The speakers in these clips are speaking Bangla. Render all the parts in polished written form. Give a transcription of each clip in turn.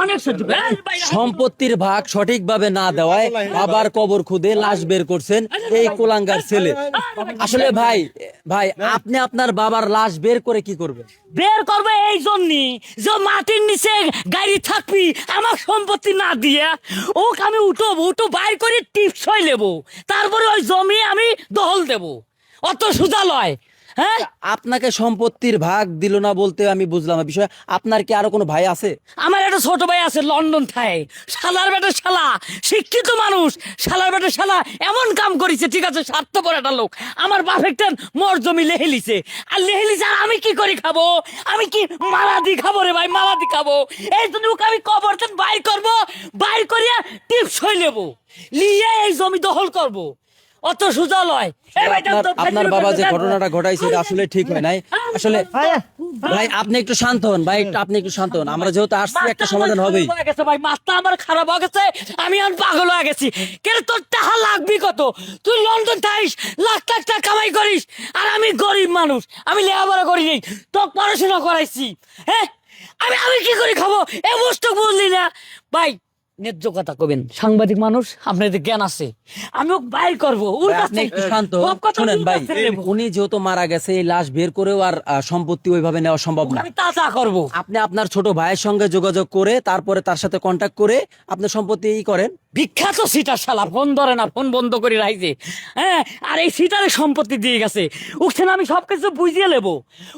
অনেক সহ্য করে। এই ভাই, সম্পত্তির ভাগ সঠিকভাবে না দেওয়ায় বাবার কবর খুদে লাশ বের করছেন এই কুলাঙ্গার ছেলে। আসলে ভাই ভাই আপনি আপনার বাবার লাশ বের করে কি করবেন? বের করবে এই জন্য যে মাটির নিচে গাড়ি থাকবি আমার সম্পত্তি না দিয়ে ওকে আমি উঠো বাইর করে টিপসই নেবো, তারপরে ওই জমি আমি দখল দেব। অত সোজা লয়। হ্যাঁ, আপনাকে সম্পত্তির ভাগ দিল না বলতে আমি বুঝলাম না বিষয়। আপনার কি আরো কোনো ভাই আছে? আমার একটা ছোট ভাই আছে লন্ডন থায়, শালার বেটা শালা, শিক্ষিত মানুষ, শালার বেটা শালা এমন কাম করেছে, ঠিক আছে, স্বার্থপর একটা লোক। আমার বাপ একটা মোর জমি লেহেলিছে, আর লেহেলিছে, আর আমি কি করে খাবো? আমি কি মালা দি খাবো রে ভাই, মালা দি খাবো? এই জন্য ওকে আমি কবর থেকে বাইর করবো, বাইর করিয়া টিপস হয়ে নেবো, লিয়ে এই জমি দখল করবো। অত সোজা লয়। এই ভাই, আপনার বাবা যে ঘটনাটা ঘটাইছে এটা আসলে ঠিক হয় নাই। আসলে ভাই আপনি একটু শান্ত হন, ভাই আপনি একটু শান্ত হন। আমরা যেহেতু আসছি একটা সমাধান হবেই। ভাই মাথা আমার খারাপ হয়ে গেছে, আমি আর পাগল হয়ে গেছি। কেন তোর টাকা লাগবি কত? তুই লন্ডন থাইস, লাখ লাখ টাকা কামাই করিস, আর আমি গরিব মানুষ, আমি লেখাপড়া করি নাই, তোর পড়াশোনা করাইছি। হ্যাঁ, আমি আমি কি করে খাবো? এ বস্তু বুঝলি না ভাই। ন্যায্য কথা কবেন, সাংবাদিক মানুষ, আপনাদের জ্ঞান আছে, আমি ওকে বাইর করবো। ওর ভাই, আপনি কাছে একটু শান্ত সব কথা শুনেন ওর ভাই। কাছে নেবো। উনি যেহেতু মারা গেছে এই লাশ বের করেও আর সম্পত্তি ওইভাবে নেওয়া সম্ভব না। আমি তাজা করবো। আপনি আপনার ছোট ভাইয়ের সঙ্গে যোগাযোগ করে তারপরে তার সাথে কন্ট্যাক্ট করে আপনি সম্পত্তি করেন। বিখ্যাত সিটার শালা, ফোন ধরে না, ফোন বন্ধ করে রাখছে। হ্যাঁ, আর এই সিটারে সম্পত্তি দিয়ে গেছে। ওখানে আমি সবকিছু বুঝিয়ে নেবো,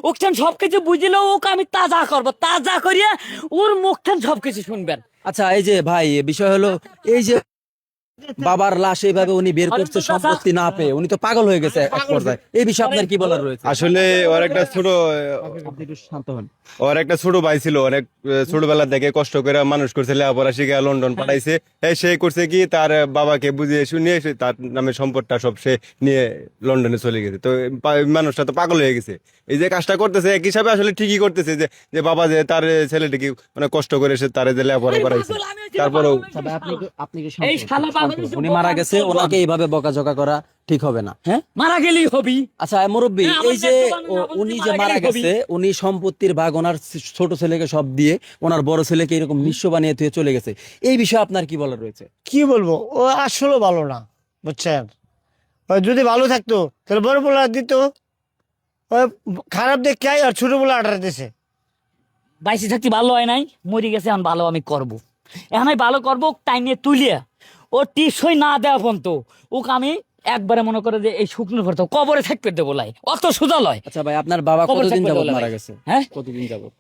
ওখানে সবকিছু বুঝিলেও ওকে আমি তাজা করবো, তাজা করিয়া ওর মুখখান সবকিছু শুনবেন। আচ্ছা এই যে ভাই বিষয় হলো এই যে বাবার লাশ এইভাবে উনি বের করছে সম্পত্তি না পেয়ে, উনি তো পাগল হয়ে গেছে এক পর্যায়ে। এই বিষয়ে আপনার কি বলার রয়েছে? আসলে ওর একটা ছোট আপনি একটু শান্ত হন। ওর একটা ছোট ভাই ছিল, অনেক ছোটবেলা থেকে কষ্ট করে মানুষ করছে, লেখাপড়া শিখে লন্ডন পাঠাইছে। সে করছে কি, তার বাবাকে বুঝিয়ে শুনিয়ে তার নামে সম্পদটা সব সে নিয়ে লন্ডনে চলে গেছে। তো মানুষটা তো পাগল হয়ে গেছে। এই যে কাজটা করতেছে এক হিসাবে আসলে ঠিকই করতেছে, যে যে বাবা যে তার ছেলেটিকে অনেক কষ্ট করে সে তার যে লেখাপড়া করাইছে, তারপরেও আচ্ছা ভাই, আপনি কি শান্ত এই হন, শালা শান্ত পাগল হন। উনি মারা গেছে, ওনাকে এইভাবে বকাঝকা করা ঠিক হবে না। হ্যাঁ মারা গেলেই হবি। আচ্ছা মুরব্বী, হ্যাঁ, আমার এই যে ন্যায্য বানানো, আমার উনি যদি যে মারা মারা গেলেই হবি। গেছে, উনি সম্পত্তির ভাগ ওনার ছোট ছেলেকে সব দিয়ে ওনার বড় ছেলেকে এরকম নিঃস্ব বানিয়ে থুয়ে চলে গেছে। এই বিষয়ে আপনার কি বলার রয়েছে? কি বলবো, ও আসলে ভালো না, বুঝছেন? ও যদি ভালো থাকতো তাহলে বড় বলে দিত। ও খারাপ দেখে আর ছোট বলে আটার দিছে। বাইসে থাকতে ভালো হয় নাই, মরে গেছে, এখন ভালো আমি করবো। এখন আমি ভালো করবো, টাইম নিয়ে তুলিয়া ও টিপসই না দেওয়া পর্যন্ত ওকে আমি একবারে মনে করে যে এই শুকনো ভরতে কবরে থাকতে দেবো লাই। অত সোজা লয়। আচ্ছা ভাই, আপনার বাবা কবর কতদিন থাকবে যাবত বলে মারা ভাই। গেছে? হ্যাঁ, কতদিন যাবত?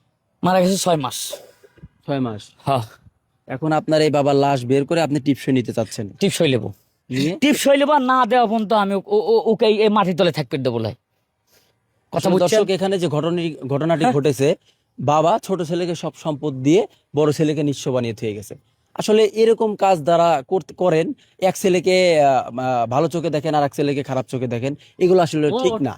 মারা গেছে 6 মাস। 6 মাস। হ্যাঁ, এখন আপনার এই বাবার লাশ বের করে আপনি টিপসই নিতে চাচ্ছেন? টিপসই নেবো, নিয়ে টিপসই নেবো, আর না দেওয়া পর্যন্ত আমি ওকে এই মাটির তলে থাকতে দেবো লাই। কথা আসলে বুঝছেন? দর্শক, এখানে যে ঘটনাটি ঘটেছে, বাবা ছোট ছেলেকে সব সম্পদ দিয়ে বড় ছেলেকে নিঃস্ব বানিয়ে থুয়ে গেছে। আসলে এরকম কাজ যারা করেন, এক ছেলেকে ভালো চোখে দেখেন আর এক ছেলেকে খারাপ চোখে দেখেন, এগুলো আসলে ঠিক না।